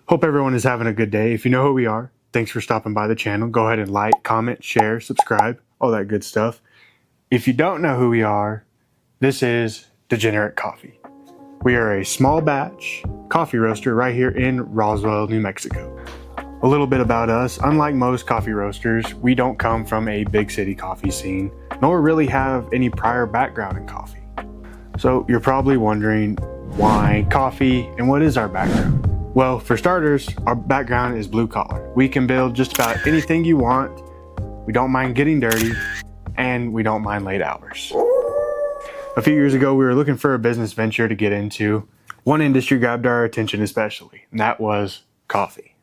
Hope everyone is having a good day. If you know who we are, thanks for stopping by the channel. Go ahead and like, comment, share, subscribe, all that good stuff. If you don't know who we are, this is Degenerate Coffee. We are a small batch coffee roaster right here in Roswell, New Mexico. A little bit about us: unlike most coffee roasters, we don't come from a big city coffee scene, nor really have any prior background in coffee. So you're probably wondering, why coffee and what is our background? Well, for starters, our background is blue collar. We can build just about anything you want. We don't mind getting dirty, and we don't mind late hours. A few years ago, we were looking for a business venture to get into. One industry grabbed our attention especially, and that was coffee.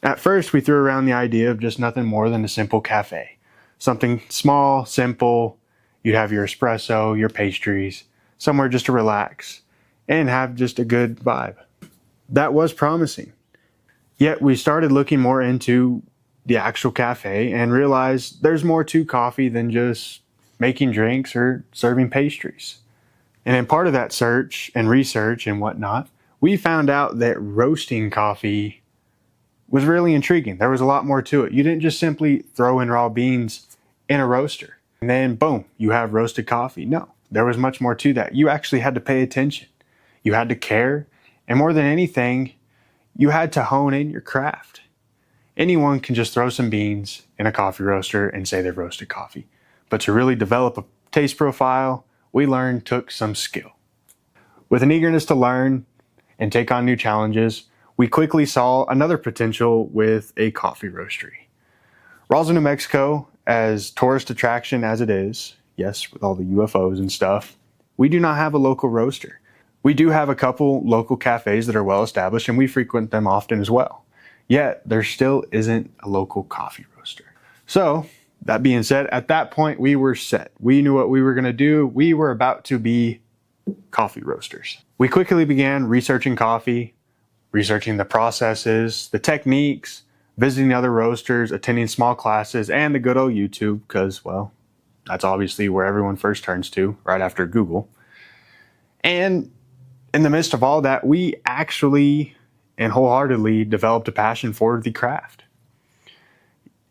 At first, we threw around the idea of just nothing more than a simple cafe. Something small, simple. You'd have your espresso, your pastries, somewhere just to relax and have just a good vibe. That was promising. Yet we started looking more into the actual cafe and realized there's more to coffee than just making drinks or serving pastries. And in part of that search and research and whatnot, we found out that roasting coffee was really intriguing. There was a lot more to it. You didn't just simply throw in raw beans in a roaster and then boom, you have roasted coffee. No, there was much more to that. You actually had to pay attention. You had to care. And more than anything, you had to hone in your craft. Anyone can just throw some beans in a coffee roaster and say they've roasted coffee. But to really develop a taste profile, we learned took some skill. With an eagerness to learn and take on new challenges, we quickly saw another potential with a coffee roastery. Roswell, New Mexico, as tourist attraction as it is, yes, with all the UFOs and stuff, we do not have a local roaster. We do have a couple local cafes that are well established and we frequent them often as well. Yet there still isn't a local coffee roaster. So that being said, at that point we were set. We knew what we were going to do. We were about to be coffee roasters. We quickly began researching coffee, researching the processes, the techniques, visiting other roasters, attending small classes, and the good old YouTube, because, well, that's obviously where everyone first turns to right after Google. And in the midst of all that, we actually and wholeheartedly developed a passion for the craft.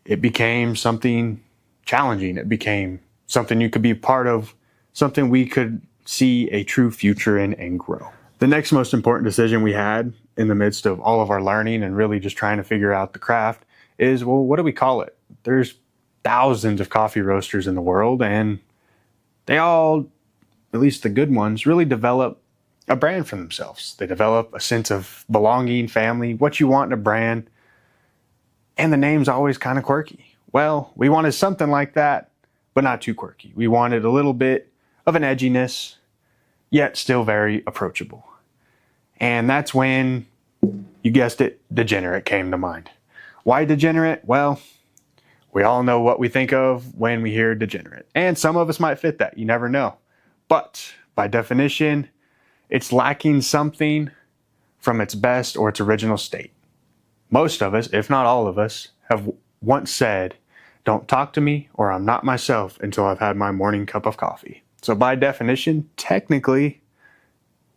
It became something challenging. It became something you could be a part of, something we could see a true future in and grow. The next most important decision we had in the midst of all of our learning and really just trying to figure out the craft is, well, what do we call it? There's thousands of coffee roasters in the world, and they all, at least the good ones, really develop a brand for themselves. They develop a sense of belonging, family, what you want in a brand, and the name's always kind of quirky. Well, we wanted something like that, but not too quirky. We wanted a little bit of an edginess, yet still very approachable. And that's when, you guessed it, Degenerate came to mind. Why Degenerate? Well, we all know what we think of when we hear Degenerate. And some of us might fit that, you never know. But by definition, it's lacking something from its best or its original state. Most of us, if not all of us, have once said, "Don't talk to me or I'm not myself until I've had my morning cup of coffee." So by definition, technically,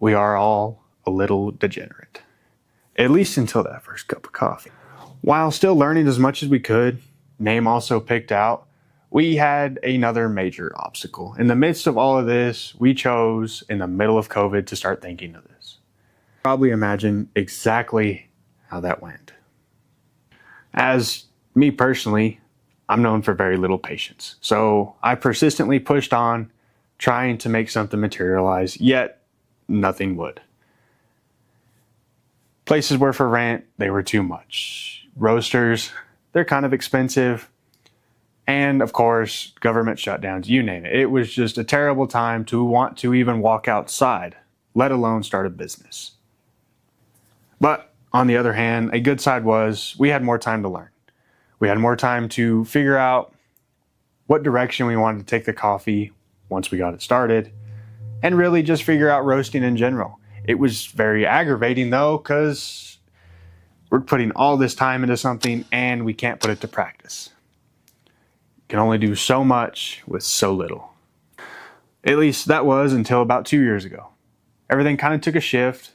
we are all a little degenerate. At least until that first cup of coffee. While still learning as much as we could, name also picked out, we had another major obstacle. In the midst of all of this, we chose in the middle of COVID to start thinking of this. Probably imagine exactly how that went. As me personally, I'm known for very little patience. So I persistently pushed on, trying to make something materialize, yet nothing would. Places were for rent, they were too much. Roasters, they're kind of expensive. And of course, government shutdowns, you name it. It was just a terrible time to want to even walk outside, let alone start a business. But on the other hand, a good side was we had more time to learn. We had more time to figure out what direction we wanted to take the coffee once we got it started, and really just figure out roasting in general. It was very aggravating though, because we're putting all this time into something and we can't put it to practice. Can only do so much with so little. At least that was until about 2 years ago. Everything kind of took a shift.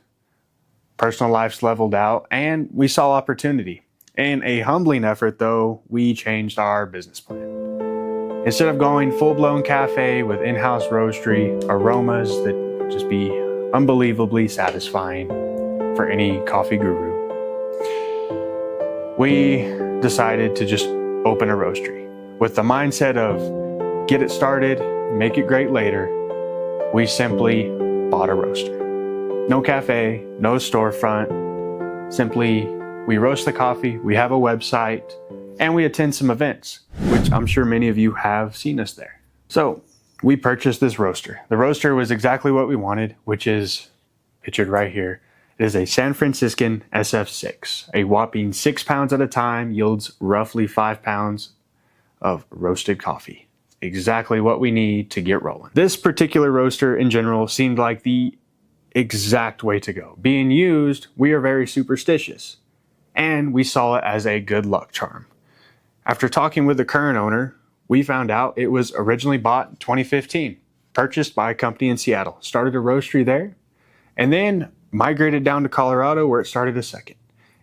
personal lives leveled out, and we saw opportunity. In a humbling effort, though, we changed our business plan. Instead of going full-blown cafe with in-house roastery aromas that would just be unbelievably satisfying for any coffee guru, we decided to just open a roastery. With the mindset of get it started, make it great later, we simply bought a roaster. No cafe, no storefront, simply we roast the coffee, we have a website, and we attend some events, which I'm sure many of you have seen us there. So we purchased this roaster. The roaster was exactly what we wanted, which is pictured right here. It is a San Franciscan SF6. A whopping 6 pounds at a time yields roughly 5 pounds of roasted coffee. Exactly what we need to get rolling. This particular roaster in general seemed like the exact way to go. Being used, we are very superstitious, and we saw it as a good luck charm. After talking with the current owner, we found out it was originally bought in 2015, purchased by a company in Seattle, started a roastery there, and then migrated down to Colorado where it started a second.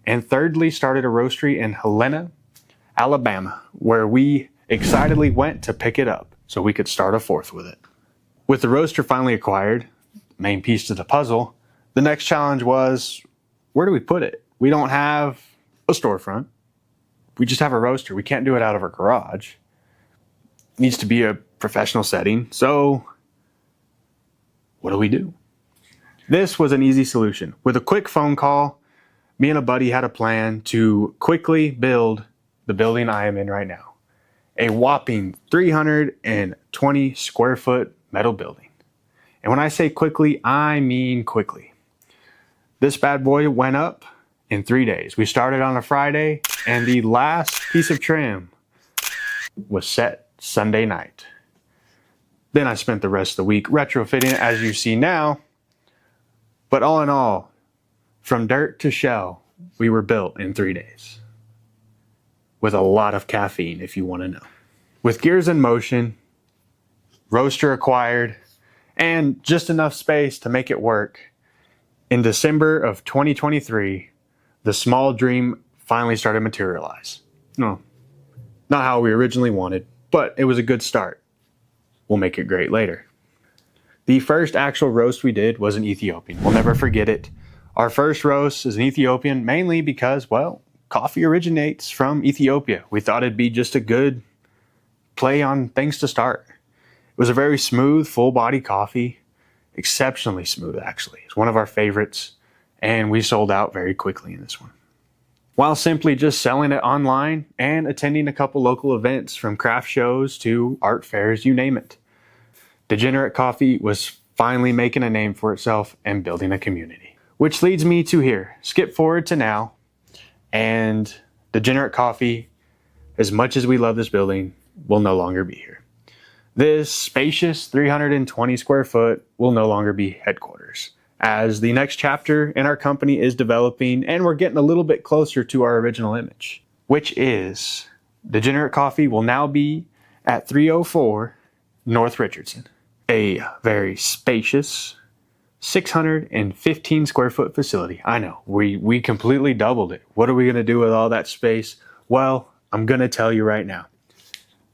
And thirdly, started a roastery in Helena, Alabama, where we excitedly went to pick it up so we could start a fourth with it. With the roaster finally acquired, main piece to the puzzle, the next challenge was, where do we put it? We don't have a storefront. We just have a roaster. We can't do it out of our garage. It needs to be a professional setting. So what do? This was an easy solution. With a quick phone call, me and a buddy had a plan to quickly build the building I am in right now. A whopping 320 square foot metal building. And when I say quickly, I mean quickly. This bad boy went up in 3 days. We started on a Friday, and the last piece of trim was set Sunday night. Then I spent the rest of the week retrofitting it as you see now. But all in all, from dirt to shell, we were built in 3 days. With a lot of caffeine, if you want to know. With gears in motion, roaster acquired, and just enough space to make it work, in December of 2023, the small dream finally started to materialize. No, not how we originally wanted, but it was a good start. We'll make it great later. The first actual roast we did was an Ethiopian. We'll never forget it. Our first roast is an Ethiopian mainly because, well, coffee originates from Ethiopia. We thought it'd be just a good play on things to start. It was a very smooth, full body coffee. Exceptionally smooth, actually. It's one of our favorites, and we sold out very quickly in this one. While simply just selling it online and attending a couple local events from craft shows to art fairs, you name it. Degenerate Coffee was finally making a name for itself and building a community. Which leads me to here. Skip forward to now, and Degenerate Coffee, as much as we love this building, will no longer be here. This spacious 320 square foot will no longer be headquarters, as the next chapter in our company is developing, and we're getting a little bit closer to our original image, which is Degenerate Coffee will now be at 304 North Richardson. A very spacious 615 square foot facility. I know, we completely doubled it. What are we going to do with all that space? Well, I'm going to tell you right now.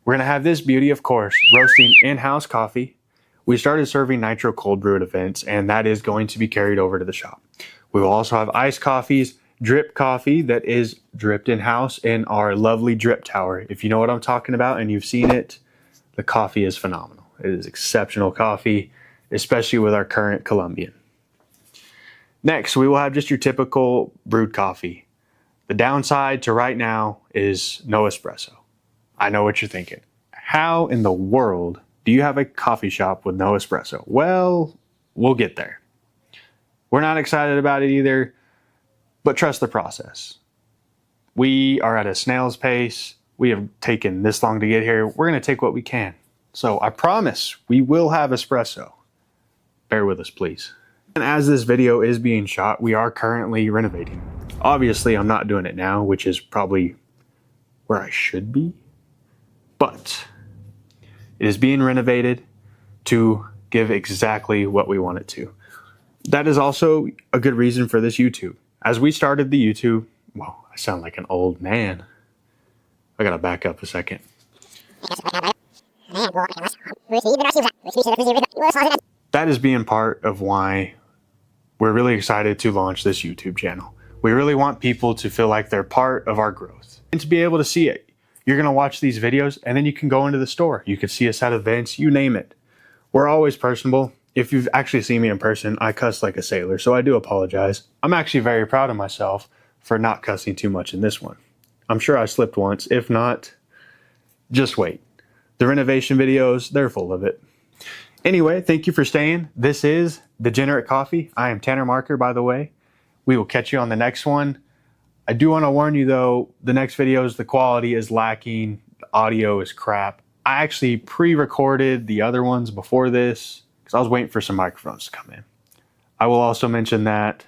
We're going to have this beauty, of course, roasting in-house coffee. We started serving nitro cold brew at events, and that is going to be carried over to the shop. We will also have iced coffees, drip coffee that is dripped in-house in our lovely drip tower. If you know what I'm talking about and you've seen it, the coffee is phenomenal. It is exceptional coffee, especially with our current Colombian. Next, we will have just your typical brewed coffee. The downside to right now is no espresso. I know what you're thinking. How in the world do you have a coffee shop with no espresso? Well, we'll get there. We're not excited about it either, but trust the process. We are at a snail's pace. We have taken this long to get here. We're going to take what we can. So I promise we will have espresso. Bear with us, please. And as this video is being shot, we are currently renovating. Obviously, I'm not doing it now, which is probably where I should be. But it is being renovated to give exactly what we want it to. That is also a good reason for this YouTube. As we started the YouTube, well, I sound like an old man. I gotta back up a second. That is being part of why we're really excited to launch this YouTube channel. We really want people to feel like they're part of our growth and to be able to see it. You're gonna watch these videos and then you can go into the store. You can see us at events, you name it. We're always personable. If you've actually seen me in person, I cuss like a sailor, so I do apologize. I'm actually very proud of myself for not cussing too much in this one. I'm sure I slipped once. If not, just wait. The renovation videos, they're full of it. Anyway, thank you for staying. This is Degenerate Coffee. I am Tanner Marker, by the way. We will catch you on the next one. I do want to warn you, though, the next videos, the quality is lacking. The audio is crap. I actually pre-recorded the other ones before this because I was waiting for some microphones to come in. I will also mention that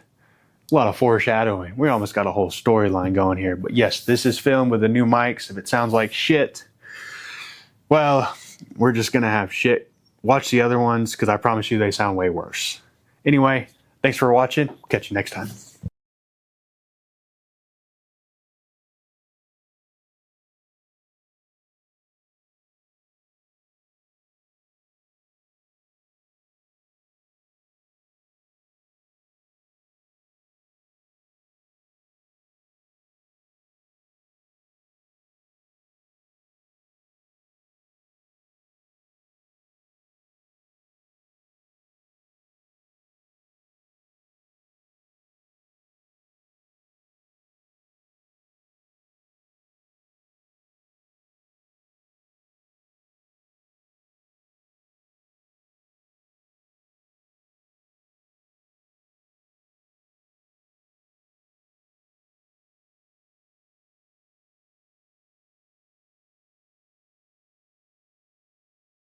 a lot of foreshadowing. We almost got a whole storyline going here. But yes, this is filmed with the new mics. If it sounds like shit, well, we're just going to have shit. Watch the other ones because I promise you they sound way worse. Anyway, thanks for watching. Catch you next time.